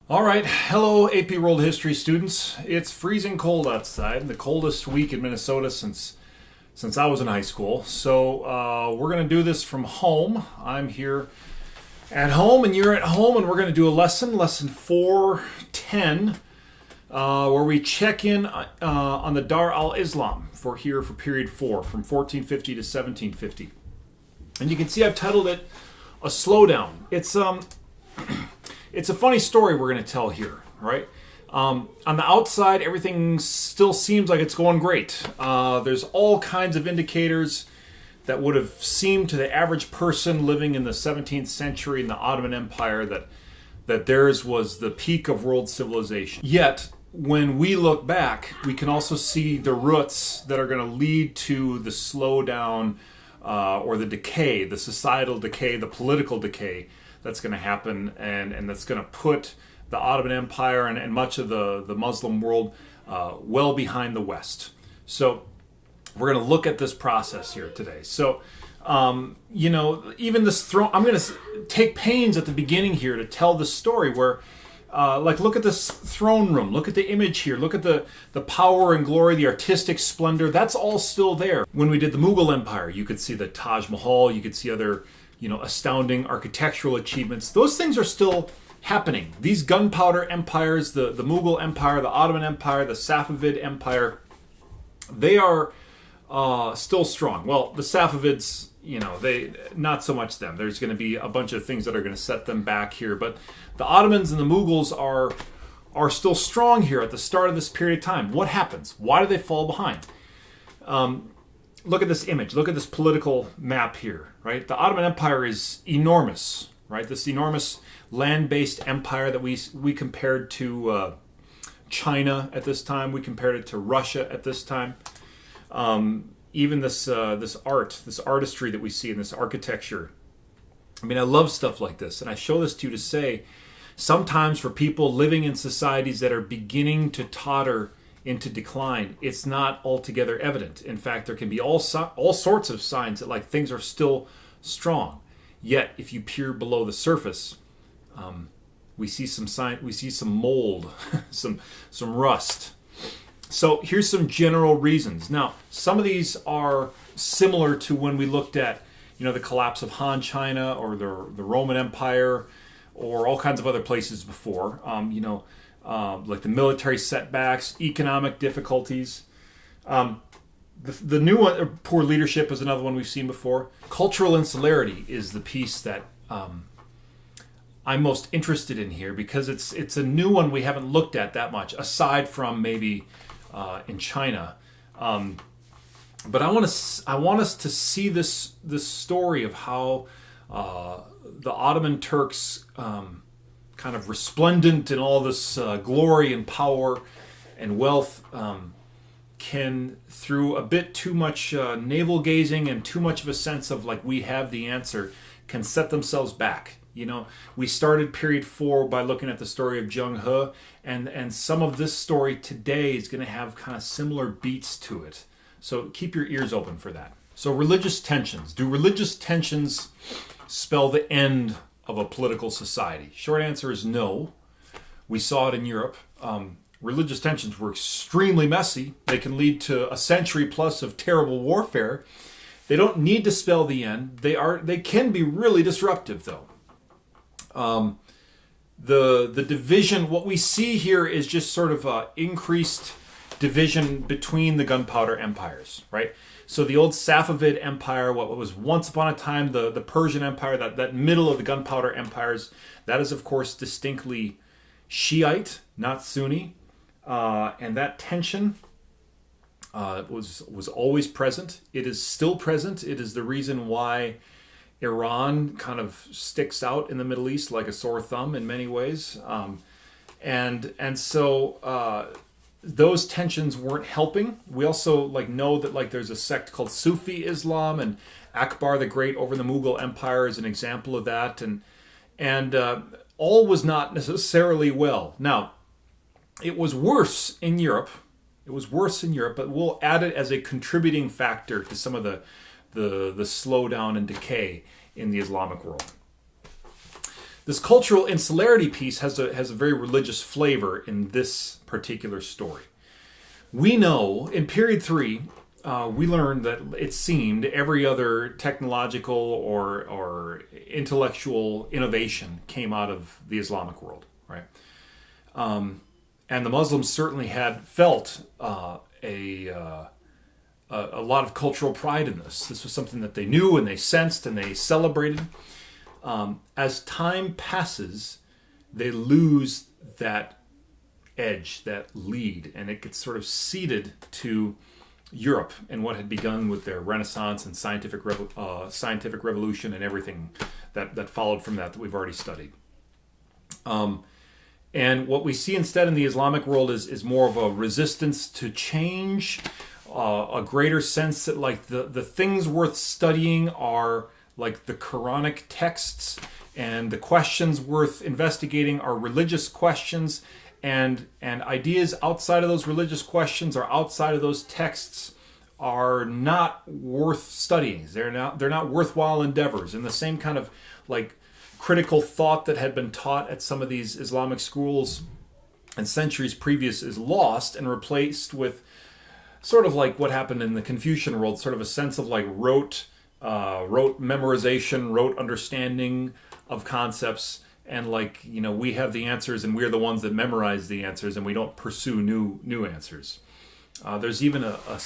All right, hello AP World History students. It's freezing cold outside, the coldest week in Minnesota since I was in high school. So we're going to do this from home. I'm here at home, and you're at home, and we're going to do a lesson 410, where we check in on the Dar al-Islam for period 4, from 1450 to 1750. And you can see I've titled it a slowdown. It's a funny story we're going to tell here, right? On the outside, everything still seems like it's going great. There's all kinds of indicators that would have seemed to the average person living in the 17th century in the Ottoman Empire that theirs was the peak of world civilization. Yet, when we look back, we can also see the roots that are going to lead to the slowdown or the decay, the societal decay, the political decay that's going to happen, and that's going to put the Ottoman Empire and much of the Muslim world well behind the West. So we're going to look at this process here today. So, even this throne, I'm going to take pains at the beginning here to tell the story where, look at this throne room, look at the image here, look at the power and glory, the artistic splendor, that's all still there. When we did the Mughal Empire, you could see the Taj Mahal, you could see other astounding architectural achievements. Those things are still happening. These gunpowder empires, the Mughal Empire, the Ottoman Empire, the Safavid Empire, they are still strong. Well, the Safavids, they not so much them. There's going to be a bunch of things that are going to set them back here. But the Ottomans and the Mughals are still strong here at the start of this period of time. What happens? Why do they fall behind? Look at this image. Look at this political map here, right? The Ottoman Empire is enormous, right? This enormous land-based empire that we compared to China at this time. We compared it to Russia at this time. Even this artistry that we see in this architecture. I mean, I love stuff like this, and I show this to you to say, sometimes for people living in societies that are beginning to totter into decline, it's not altogether evident. In fact, there can be all sorts of signs that things are still strong. Yet, if you peer below the surface, we see some mold, some rust. So here's some general reasons. Now, some of these are similar to when we looked at, the collapse of Han China or the Roman Empire, or all kinds of other places before. Like the military setbacks, economic difficulties. The new one, poor leadership, is another one we've seen before. Cultural insularity is the piece that I'm most interested in here, because it's a new one we haven't looked at that much, aside from maybe in China. But I want us to see this story of how the Ottoman Turks, kind of resplendent in all this glory and power and wealth, can, through a bit too much navel gazing and too much of a sense of we have the answer, can set themselves back. We started period 4 by looking at the story of Zheng He, and some of this story today is going to have kind of similar beats to it. So keep your ears open for that. So religious tensions. Do religious tensions spell the end of a political society? Short answer is no. We saw it in Europe. Religious tensions were extremely messy. They can lead to a century plus of terrible warfare. They don't need to spell the end. They can be really disruptive, though. The division, what we see here is just sort of increased division between the gunpowder empires, right? So the old Safavid Empire, what was once upon a time the Persian Empire, that middle of the gunpowder empires, that is, of course, distinctly Shiite, not Sunni. And that tension was always present. It is still present. It is the reason why Iran kind of sticks out in the Middle East like a sore thumb in many ways. And so those tensions weren't helping. We also know that there's a sect called Sufi Islam, and Akbar the Great over the Mughal Empire is an example of that, and all was not necessarily well. Now, it was worse in Europe. But we'll add it as a contributing factor to some of the slowdown and decay in the Islamic world. this cultural insularity piece has a very religious flavor in this particular story. We know in period 3, we learned that it seemed every other technological or intellectual innovation came out of the Islamic world, right? And the Muslims certainly had felt a lot of cultural pride in this. This was something that they knew and they sensed and they celebrated. As time passes, they lose that edge, that lead, and it gets sort of ceded to Europe and what had begun with their Renaissance and scientific revolution and everything that followed from that we've already studied. And what we see instead in the Islamic world is more of a resistance to change, a greater sense that like the things worth studying are like the Quranic texts, and the questions worth investigating are religious questions, and ideas outside of those religious questions or outside of those texts are not worth studying. They're not worthwhile endeavors. And the same kind of like critical thought that had been taught at some of these Islamic schools and centuries previous is lost and replaced with sort of like what happened in the Confucian world, sort of a sense of like rote memorization, rote understanding of concepts, and like, you know, we have the answers and we're the ones that memorize the answers and we don't pursue new answers. There's even a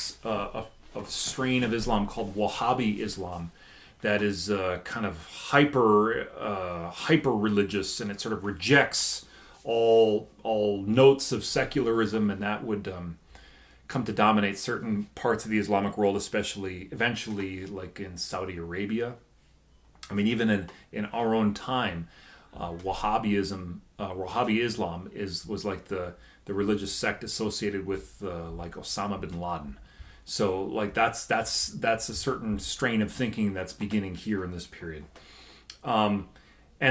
strain of Islam called Wahhabi Islam that is kind of hyper religious, and it sort of rejects all notes of secularism, and that would come to dominate certain parts of the Islamic world, especially eventually like in Saudi Arabia. I mean, even in our own time, Wahhabi Islam was like the religious sect associated with like Osama bin Laden. So like that's a certain strain of thinking that's beginning here in this period. And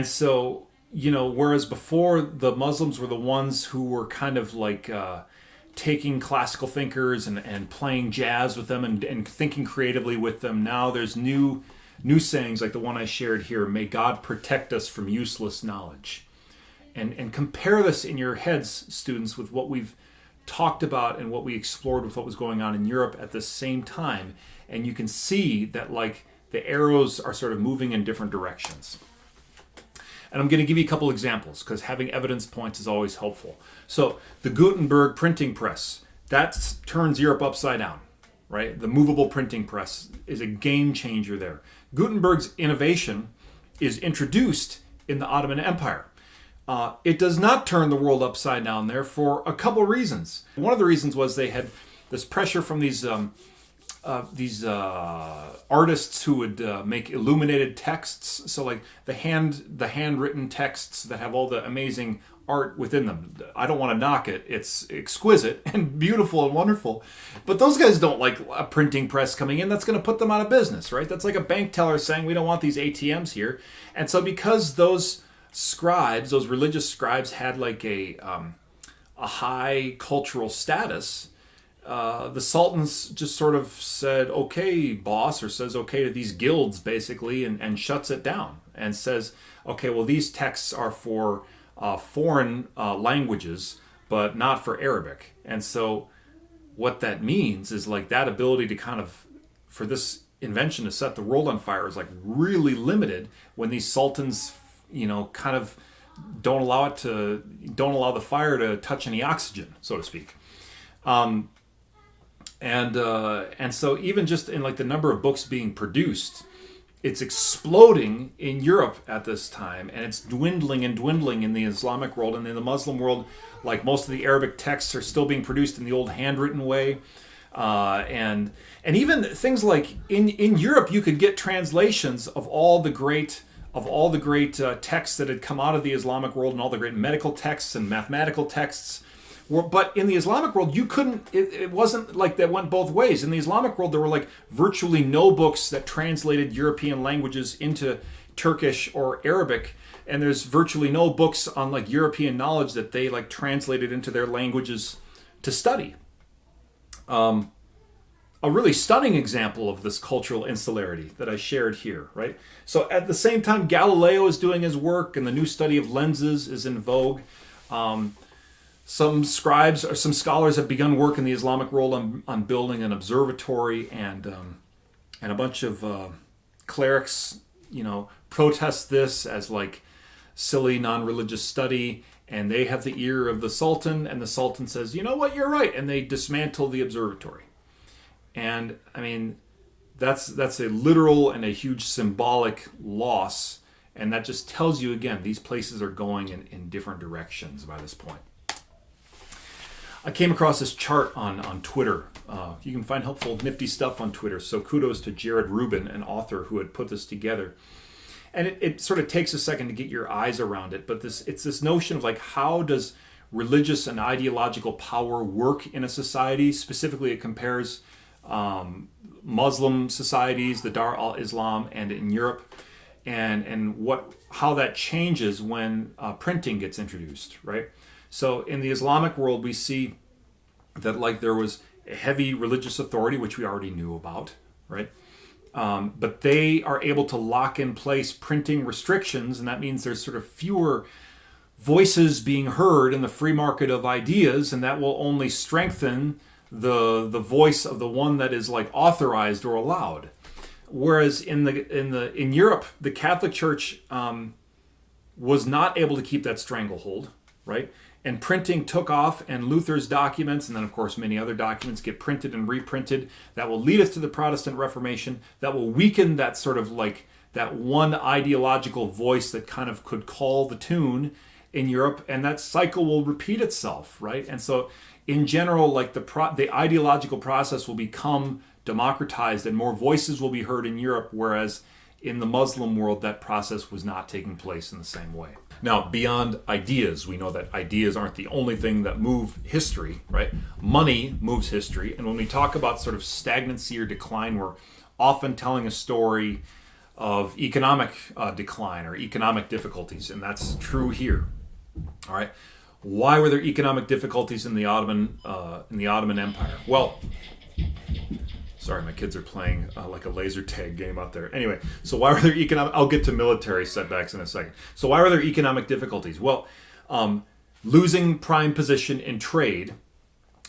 so, you know, whereas before the Muslims were the ones who were kind of like taking classical thinkers and playing jazz with them and thinking creatively with them, now there's new sayings like the one I shared here: may God protect us from useless knowledge. And compare this in your heads, students, with what we've talked about and what we explored with what was going on in Europe at the same time, and you can see that like the arrows are sort of moving in different directions. And I'm going to give you a couple examples because having evidence points is always helpful. So the Gutenberg printing press, that turns Europe upside down, right? The movable printing press is a game changer there. Gutenberg's innovation is introduced in the Ottoman Empire. It does not turn the world upside down there for a couple reasons. One of the reasons was they had this pressure from these artists who would make illuminated texts. So like the handwritten texts that have all the amazing art within them. I don't want to knock it. It's exquisite and beautiful and wonderful. But those guys don't like a printing press coming in. That's going to put them out of business, right? That's like a bank teller saying, we don't want these ATMs here. And so because those scribes, those religious scribes, had like a high cultural status, the sultans just sort of said, okay, boss, or says okay to these guilds basically, and shuts it down and says, okay, well, these texts are for foreign languages, but not for Arabic. And so what that means is like that ability to kind of, for this invention to set the world on fire is like really limited when these sultans, you know, kind of don't allow the fire to touch any oxygen, so to speak. And so even just in like the number of books being produced, it's exploding in Europe at this time, and it's dwindling in the Islamic world. And in the Muslim world, like most of the Arabic texts are still being produced in the old handwritten way. And even things like in Europe, you could get translations of all the great texts that had come out of the Islamic world, and all the great medical texts and mathematical texts. But in the Islamic world, you couldn't, it wasn't like that went both ways. In the Islamic world, there were like virtually no books that translated European languages into Turkish or Arabic. And there's virtually no books on like European knowledge that they like translated into their languages to study. a really stunning example of this cultural insularity that I shared here, right? So at the same time, Galileo is doing his work and the new study of lenses is in vogue. Some scribes or some scholars have begun work in the Islamic world on building an observatory, and a bunch of clerics, protest this as like silly, non-religious study, and they have the ear of the Sultan, and the Sultan says, you know what, you're right, and they dismantle the observatory. And I mean, that's a literal and a huge symbolic loss, and that just tells you again, these places are going in different directions by this point. I came across this chart on Twitter. You can find helpful, nifty stuff on Twitter, so kudos to Jared Rubin, an author who had put this together. And it sort of takes a second to get your eyes around it, but it's this notion of like, how does religious and ideological power work in a society? Specifically, it compares Muslim societies, the Dar al-Islam, and in Europe, and how that changes when printing gets introduced, right? So in the Islamic world, we see that like there was a heavy religious authority, which we already knew about, right? But they are able to lock in place printing restrictions, and that means there's sort of fewer voices being heard in the free market of ideas, and that will only strengthen the voice of the one that is like authorized or allowed. Whereas in Europe, the Catholic Church was not able to keep that stranglehold, right? And printing took off, and Luther's documents, and then of course many other documents, get printed and reprinted. That will lead us to the Protestant Reformation. That will weaken that sort of like that one ideological voice that kind of could call the tune in Europe, and that cycle will repeat itself, right? And so in general, like the ideological process will become democratized and more voices will be heard in Europe, whereas in the Muslim world that process was not taking place in the same way. Now, beyond ideas, we know that ideas aren't the only thing that move history, right? Money moves history, and when we talk about sort of stagnancy or decline, we're often telling a story of economic decline or economic difficulties, and that's true here. All right, why were there economic difficulties in the Ottoman Empire? Well, sorry, my kids are playing like a laser tag game out there. Anyway, so why were there economic... I'll get to military setbacks in a second. So why were there economic difficulties? Well, losing prime position in trade,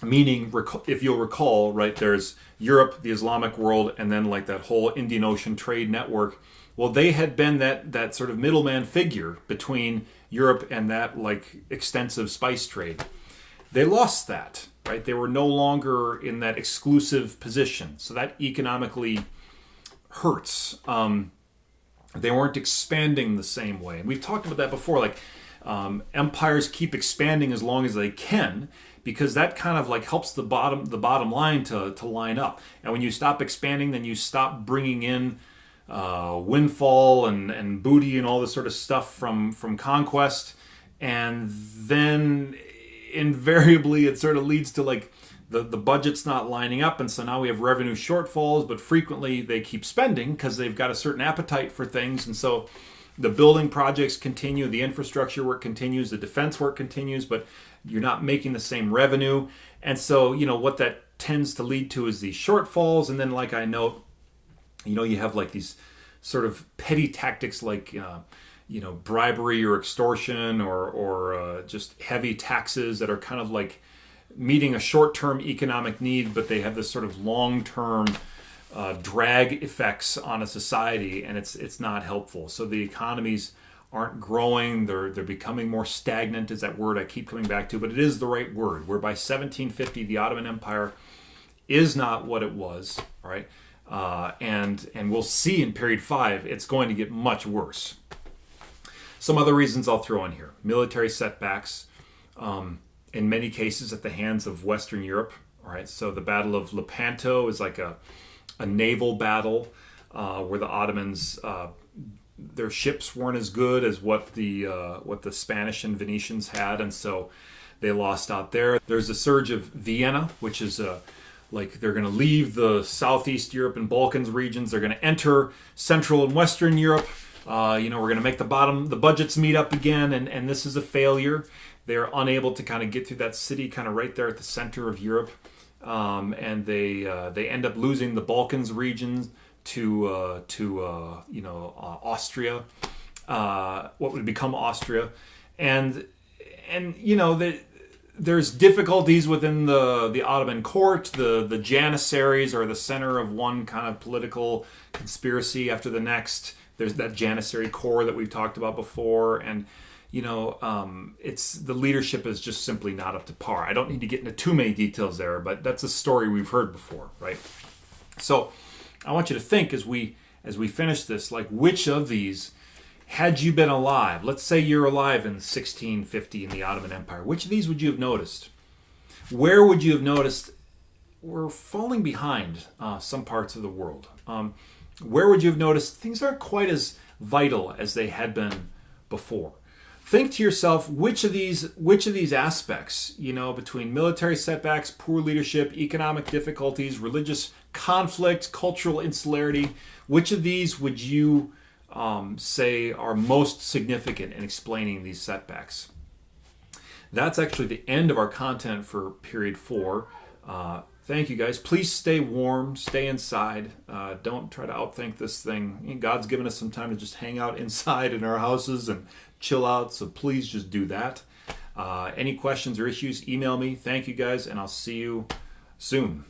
meaning, if you'll recall, right, there's Europe, the Islamic world, and then like that whole Indian Ocean trade network. Well, they had been that sort of middleman figure between Europe and that like extensive spice trade. They lost that, right? They were no longer in that exclusive position. So that economically hurts. They weren't expanding the same way. And we've talked about that before. Like empires keep expanding as long as they can, because that kind of like helps the bottom line to line up. And when you stop expanding, then you stop bringing in windfall and booty and all this sort of stuff from conquest. And then invariably it sort of leads to like the budget's not lining up, and so now we have revenue shortfalls, but frequently they keep spending because they've got a certain appetite for things, and so the building projects continue, the infrastructure work continues, the defense work continues, but you're not making the same revenue. And so what that tends to lead to is these shortfalls. And then like I note, you have like these sort of petty tactics like bribery or extortion or just heavy taxes that are kind of like meeting a short-term economic need, but they have this sort of long-term drag effects on a society, and it's not helpful. So the economies aren't growing; they're becoming more stagnant. Is that word I keep coming back to? But it is the right word. Where by 1750, the Ottoman Empire is not what it was. All right, and we'll see in period 5, it's going to get much worse. Some other reasons I'll throw in here: military setbacks, in many cases at the hands of Western Europe. All right, so the Battle of Lepanto is like a naval battle where the Ottomans, their ships weren't as good as what the Spanish and Venetians had, and so they lost out there. There's a surge of Vienna, which is like they're going to leave the Southeast Europe and Balkans regions. They're going to enter Central and Western Europe. We're going to make the budgets meet up again, and this is a failure. They're unable to kind of get through that city kind of right there at the center of Europe. and they end up losing the Balkans region to Austria, what would become Austria, and there's difficulties within the Ottoman court. The Janissaries are the center of one kind of political conspiracy after the next. There's that Janissary core that we've talked about before, and it's the leadership is just simply not up to par. I don't need to get into too many details there, but that's a story we've heard before, right? So I want you to think as we finish this, like, which of these, had you been alive, let's say you're alive in 1650 in the Ottoman Empire, which of these would you have noticed? Where would you have noticed we're falling behind some parts of the world? Where would you have noticed things aren't quite as vital as they had been before? Think to yourself, which of these aspects, between military setbacks, poor leadership, economic difficulties, religious conflict, cultural insularity, which of these would you say are most significant in explaining these setbacks? That's actually the end of our content for period 4. Thank you, guys. Please stay warm, stay inside. Don't try to outthink this thing. God's given us some time to just hang out inside in our houses and chill out, so please just do that. Any questions or issues, email me. Thank you, guys, and I'll see you soon.